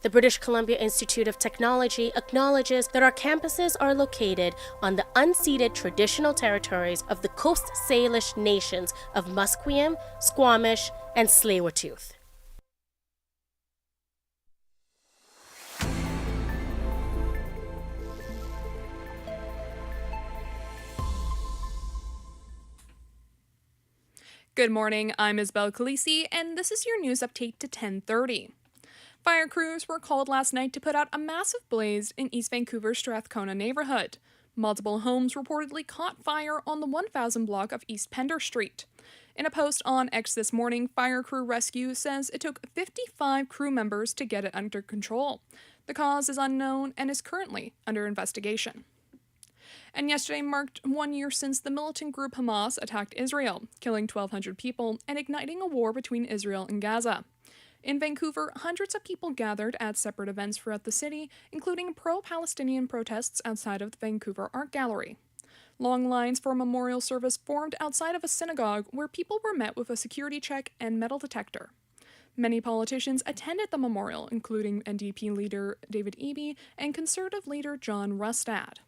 The British Columbia Institute of Technology acknowledges that our campuses are located on the unceded traditional territories of the Coast Salish nations of Musqueam, Squamish, and Tsleil-Waututh. Good morning, I'm Isabel Khaleesi, and this is your news update to 10:30. Fire crews were called last night to put out a massive blaze in East Vancouver's Strathcona neighborhood. Multiple homes reportedly caught fire on the 1000 block of East Pender Street. In a post on X this morning, Fire Crew Rescue says it took 55 crew members to get it under control. The cause is unknown and is currently under investigation. And yesterday marked 1 year since the militant group Hamas attacked Israel, killing 1,200 people and igniting a war between Israel and Gaza. In Vancouver, hundreds of people gathered at separate events throughout the city, including pro-Palestinian protests outside of the Vancouver Art Gallery. Long lines for a memorial service formed outside of a synagogue where people were met with a security check and metal detector. Many politicians attended the memorial, including NDP leader David Eby and Conservative leader John Rustad.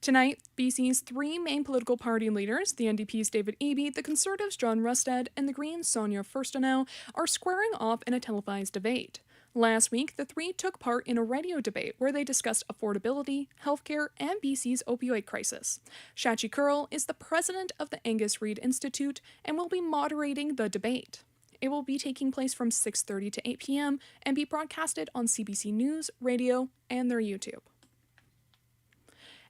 Tonight, BC's three main political party leaders, the NDP's David Eby, the Conservatives' John Rustad, and the Greens' Sonia Furstenau, are squaring off in a televised debate. Last week, the three took part in a radio debate where they discussed affordability, healthcare, and BC's opioid crisis. Shachi Kurl is the president of the Angus Reid Institute and will be moderating the debate. It will be taking place from 6:30 to 8 p.m. and be broadcasted on CBC News, radio, and their YouTube.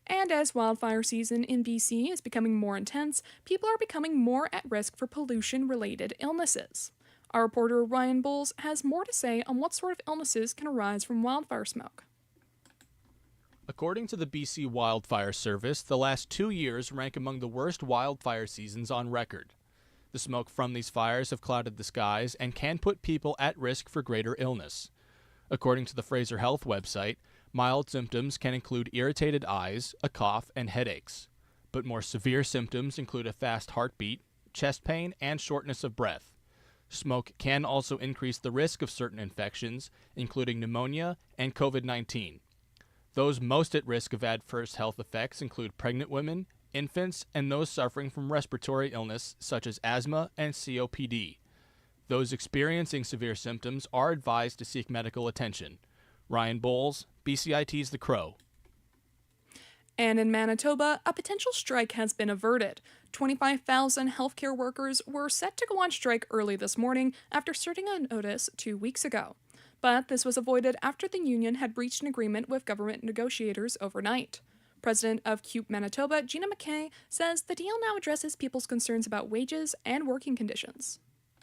And as wildfire season in BC is becoming more intense, people are becoming more at risk for pollution-related illnesses. Our reporter Ryan Bowles has more to say on what sort of illnesses can arise from wildfire smoke. According to the BC Wildfire Service, the last 2 years rank among the worst wildfire seasons on record. The smoke from these fires have clouded the skies and can put people at risk for greater illness. According to the Fraser Health website, mild symptoms can include irritated eyes, a cough, and headaches. But more severe symptoms include a fast heartbeat, chest pain, and shortness of breath. Smoke can also increase the risk of certain infections, including pneumonia and COVID-19. Those most at risk of adverse health effects include pregnant women, infants, and those suffering from respiratory illness such as asthma and COPD. Those experiencing severe symptoms are advised to seek medical attention. Ryan Bowles, BCIT's The Crow. And in Manitoba, a potential strike has been averted. 25,000 healthcare workers were set to go on strike early this morning after serving a notice 2 weeks ago. But this was avoided after the union had reached an agreement with government negotiators overnight. President of CUPE Manitoba, Gina McKay, says the deal now addresses people's concerns about wages and working conditions.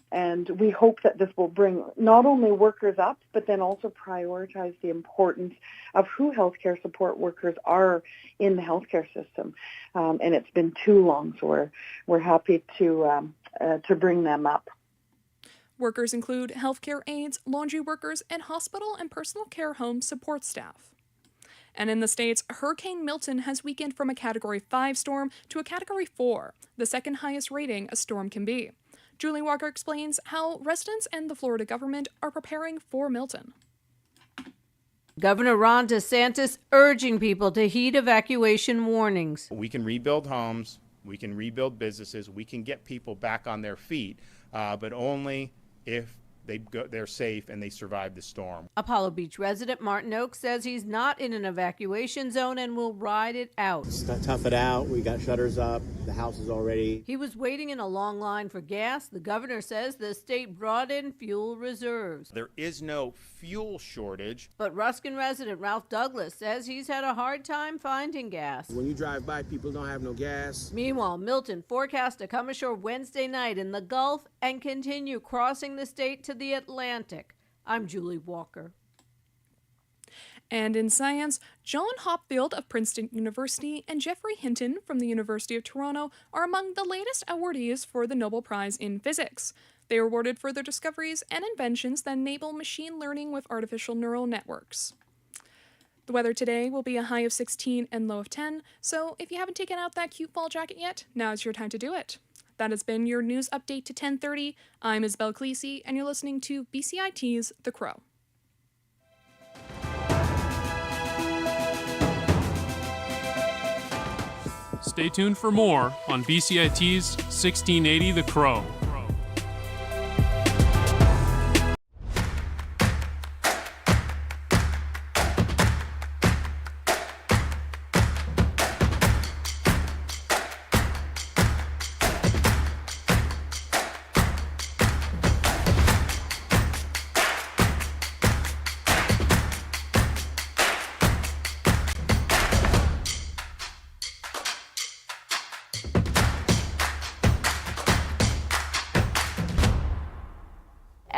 And we hope that this will bring not only workers up, but then also prioritize the importance of who healthcare support workers are in the healthcare system. And it's been too long, so we're happy to bring them up. Workers include healthcare aides, laundry workers, and hospital and personal care home support staff. And in the States, Hurricane Milton has weakened from a Category 5 storm to a Category 4, the second highest rating a storm can be. Julie Walker explains how residents and the Florida government are preparing for Milton. Governor Ron DeSantis urging people to heed evacuation warnings. We can rebuild homes, we can rebuild businesses, we can get people back on their feet, but only if they're safe and they survive the storm. Apollo Beach resident Martin Oaks says he's not in an evacuation zone and will ride it out. Tough it out. We got shutters up. The house is already. He was waiting in a long line for gas. The governor says the state brought in fuel reserves. There is no fuel shortage. But Ruskin resident Ralph Douglas says he's had a hard time finding gas. When you drive by, people don't have no gas. Meanwhile, Milton forecast to come ashore Wednesday night in the Gulf and continue crossing the state to the Atlantic. I'm Julie Walker. And in science, John Hopfield of Princeton University and Geoffrey Hinton from the University of Toronto are among the latest awardees for the Nobel Prize in Physics. They are awarded for their discoveries and inventions that enable machine learning with artificial neural networks. The weather today will be a high of 16 and low of 10, so if you haven't taken out that cute fall jacket yet, now's your time to do it. That has been your news update to 10:30. I'm Isabel Khaleesi, and you're listening to BCIT's The Crow. Stay tuned for more on BCIT's 1680 The Crow.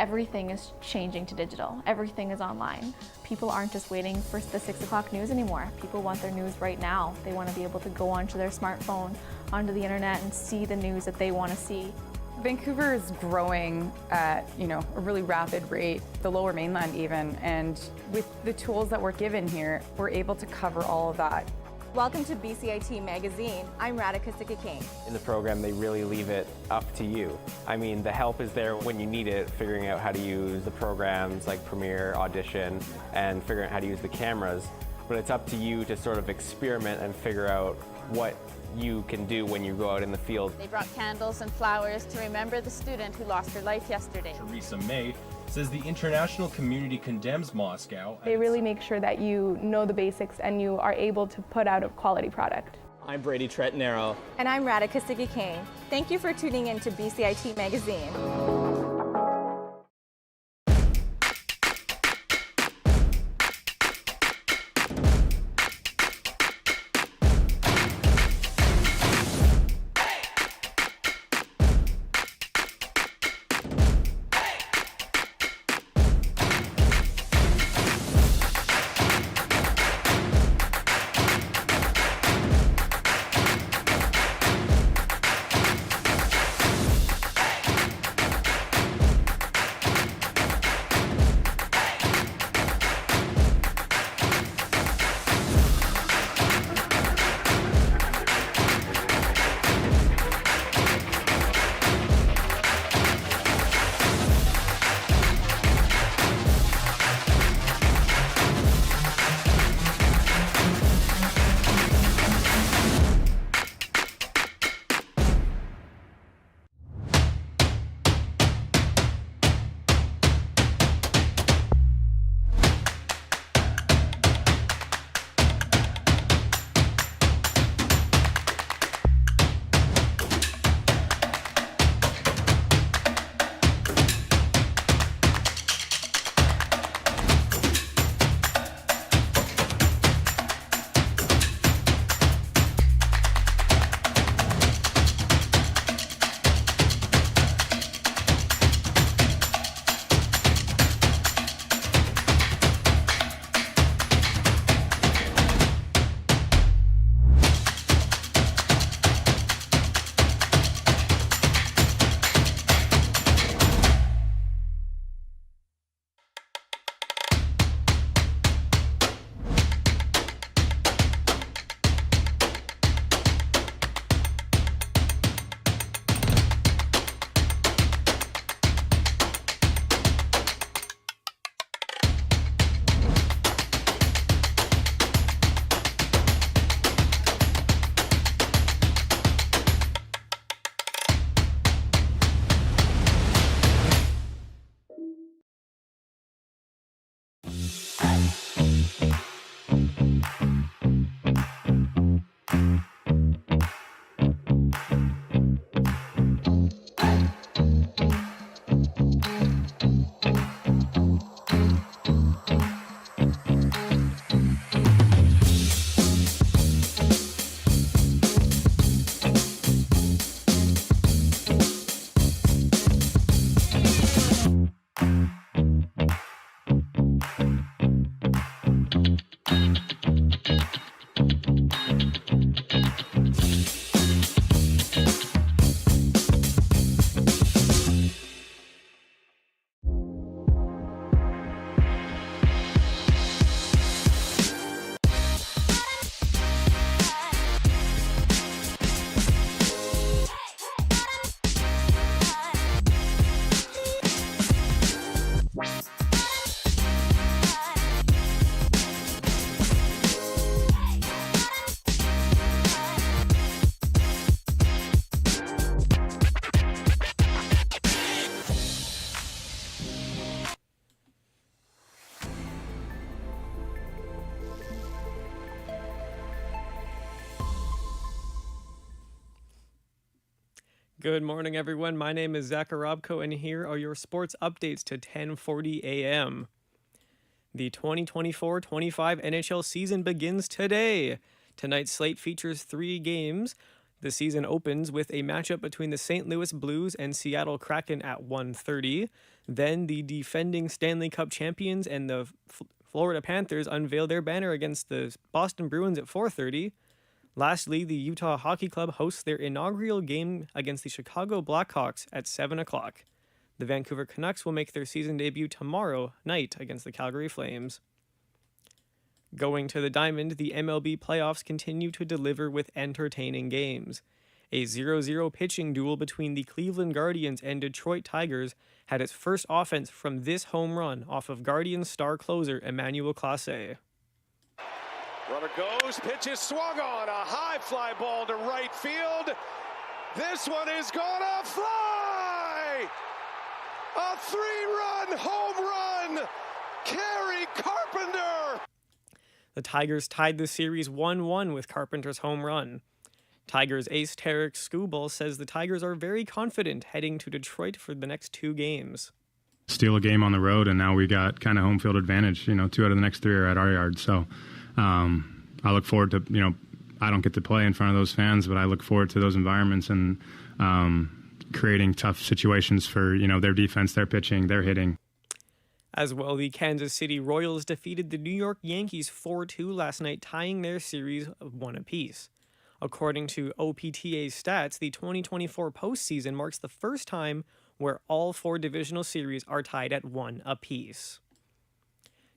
Everything is changing to digital. Everything is online. People aren't just waiting for the 6 o'clock news anymore. People want their news right now. They want to be able to go onto their smartphone, onto the internet, and see the news that they want to see. Vancouver is growing at, a really rapid rate, the Lower Mainland even, and with the tools that we're given here, we're able to cover all of that. Welcome to BCIT Magazine. I'm Radhika Sikki-King. In the program, they really leave it up to you. I mean, the help is there when you need it, figuring out how to use the programs like Premiere, Audition, and figuring out how to use the cameras. But it's up to you to sort of experiment and figure out what you can do when you go out in the field. They brought candles and flowers to remember the student who lost her life yesterday. Theresa May says the international community condemns Moscow. They really make sure that you know the basics and you are able to put out a quality product. I'm Brady Tretnero. And I'm Radhika Sikki-King. Thank you for tuning in to BCIT Magazine. Good morning, everyone. My name is Zach Arabko, and here are your sports updates to 10:40 a.m. The 2024-25 NHL season begins today. Tonight's slate features 3 games. The season opens with a matchup between the St. Louis Blues and Seattle Kraken at 1:30. Then the defending Stanley Cup champions and the Florida Panthers unveil their banner against the Boston Bruins at 4:30. Lastly, the Utah Hockey Club hosts their inaugural game against the Chicago Blackhawks at 7 o'clock. The Vancouver Canucks will make their season debut tomorrow night against the Calgary Flames. Going to the Diamond, the MLB playoffs continue to deliver with entertaining games. A 0-0 pitching duel between the Cleveland Guardians and Detroit Tigers had its first offense from this home run off of Guardians star closer Emmanuel Clase. Runner goes, pitch is swung on, a high fly ball to right field. This one is gonna fly! A 3-run home run! Kerry Carpenter! The Tigers tied the series 1-1 with Carpenter's home run. Tigers ace Tarek Skubal says the Tigers are very confident heading to Detroit for the next 2 games. Steal a game on the road, and now we got kind of home field advantage. 2 out of the next 3 are at our yard, so I look forward to, I don't get to play in front of those fans, but I look forward to those environments and creating tough situations for, their defense, their pitching, their hitting. As well, the Kansas City Royals defeated the New York Yankees 4-2 last night, tying their series of 1 apiece. According to OPTA's stats, the 2024 postseason marks the first time where all 4 divisional series are tied at 1 apiece.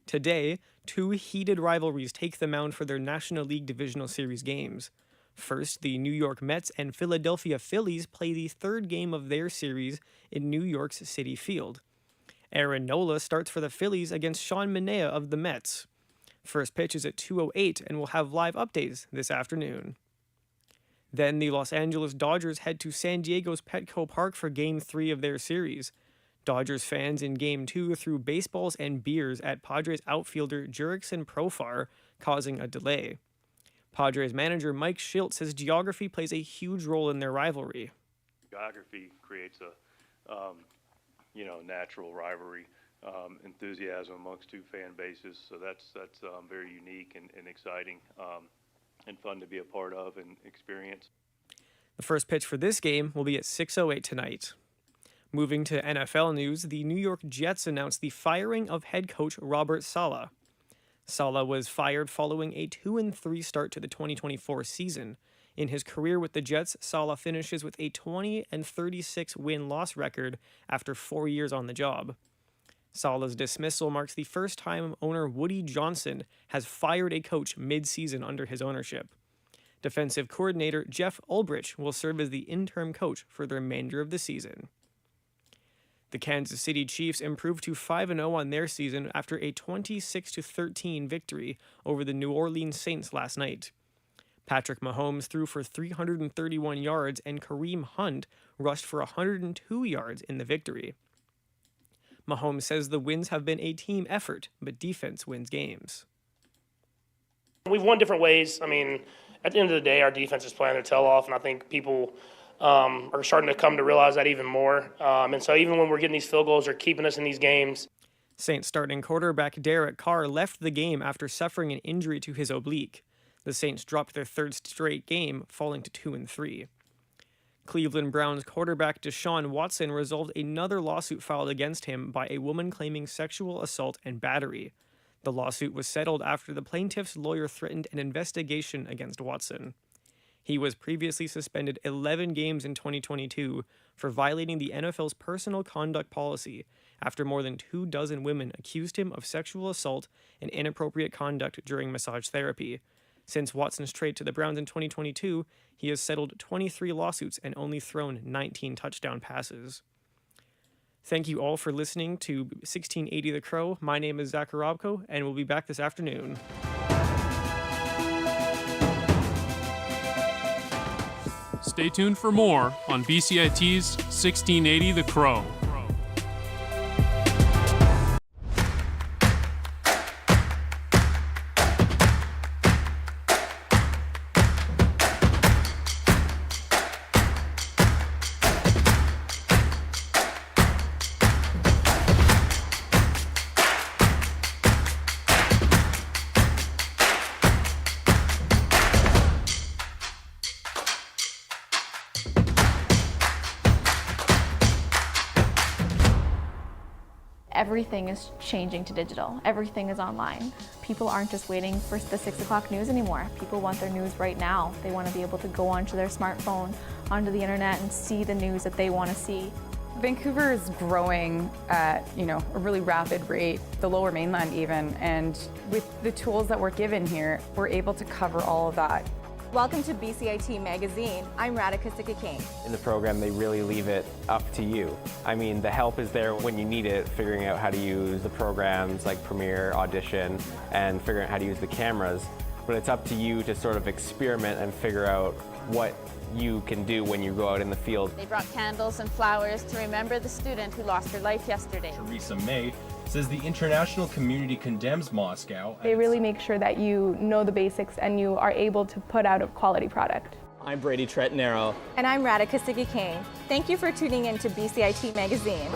Today, 2 heated rivalries take the mound for their National League Divisional Series games. First, the New York Mets and Philadelphia Phillies play the 3rd game of their series in New York's Citi Field. Aaron Nola starts for the Phillies against Sean Manaea of the Mets. First pitch is at 2:08 and will have live updates this afternoon. Then the Los Angeles Dodgers head to San Diego's Petco Park for Game 3 of their series. Dodgers fans in Game 2 threw baseballs and beers at Padres outfielder Jurickson Profar, causing a delay. Padres manager Mike Shildt says geography plays a huge role in their rivalry. Geography creates a natural rivalry, enthusiasm amongst 2 fan bases, so that's very unique and exciting and fun to be a part of and experience. The first pitch for this game will be at 6:08 tonight. Moving to NFL news, the New York Jets announced the firing of head coach Robert Saleh. Saleh was fired following a 2-3 start to the 2024 season. In his career with the Jets, Saleh finishes with a 20-36 win-loss record after 4 years on the job. Saleh's dismissal marks the first time owner Woody Johnson has fired a coach mid-season under his ownership. Defensive coordinator Jeff Ulbrich will serve as the interim coach for the remainder of the season. The Kansas City Chiefs improved to 5-0 on their season after a 26-13 victory over the New Orleans Saints last night. Patrick Mahomes threw for 331 yards and Kareem Hunt rushed for 102 yards in the victory. Mahomes says the wins have been a team effort, but defense wins games. We've won different ways. I mean, at the end of the day, our defense is playing their tail off, and I think people are starting to come to realize that even more. And so even when we're getting these field goals, they're keeping us in these games. Saints starting quarterback Derek Carr left the game after suffering an injury to his oblique. The Saints dropped their 3rd straight game, falling to 2-3. Cleveland Browns quarterback Deshaun Watson resolved another lawsuit filed against him by a woman claiming sexual assault and battery. The lawsuit was settled after the plaintiff's lawyer threatened an investigation against Watson. He was previously suspended 11 games in 2022 for violating the NFL's personal conduct policy after more than 24 women accused him of sexual assault and inappropriate conduct during massage therapy. Since Watson's trade to the Browns in 2022, he has settled 23 lawsuits and only thrown 19 touchdown passes. Thank you all for listening to 1680 The Crow. My name is Zach Arabko, and we'll be back this afternoon. Stay tuned for more on BCIT's 1680 The Crow. Everything is changing to digital. Everything is online. People aren't just waiting for the 6 o'clock news anymore. People want their news right now. They want to be able to go onto their smartphone, onto the internet, and see the news that they want to see. Vancouver is growing at, a really rapid rate, the Lower Mainland even, and with the tools that we're given here, we're able to cover all of that. Welcome to BCIT Magazine. I'm Radhika Sikakane. In the program, they really leave it up to you. I mean, the help is there when you need it, figuring out how to use the programs like Premiere, Audition, and figuring out how to use the cameras. But it's up to you to sort of experiment and figure out what you can do when you go out in the field. They brought candles and flowers to remember the student who lost her life yesterday. Theresa May says the international community condemns Moscow. They really make sure that you know the basics and you are able to put out a quality product. I'm Brady Tretnero. And I'm Radhika Sikakane. Thank you for tuning in to BCIT Magazine.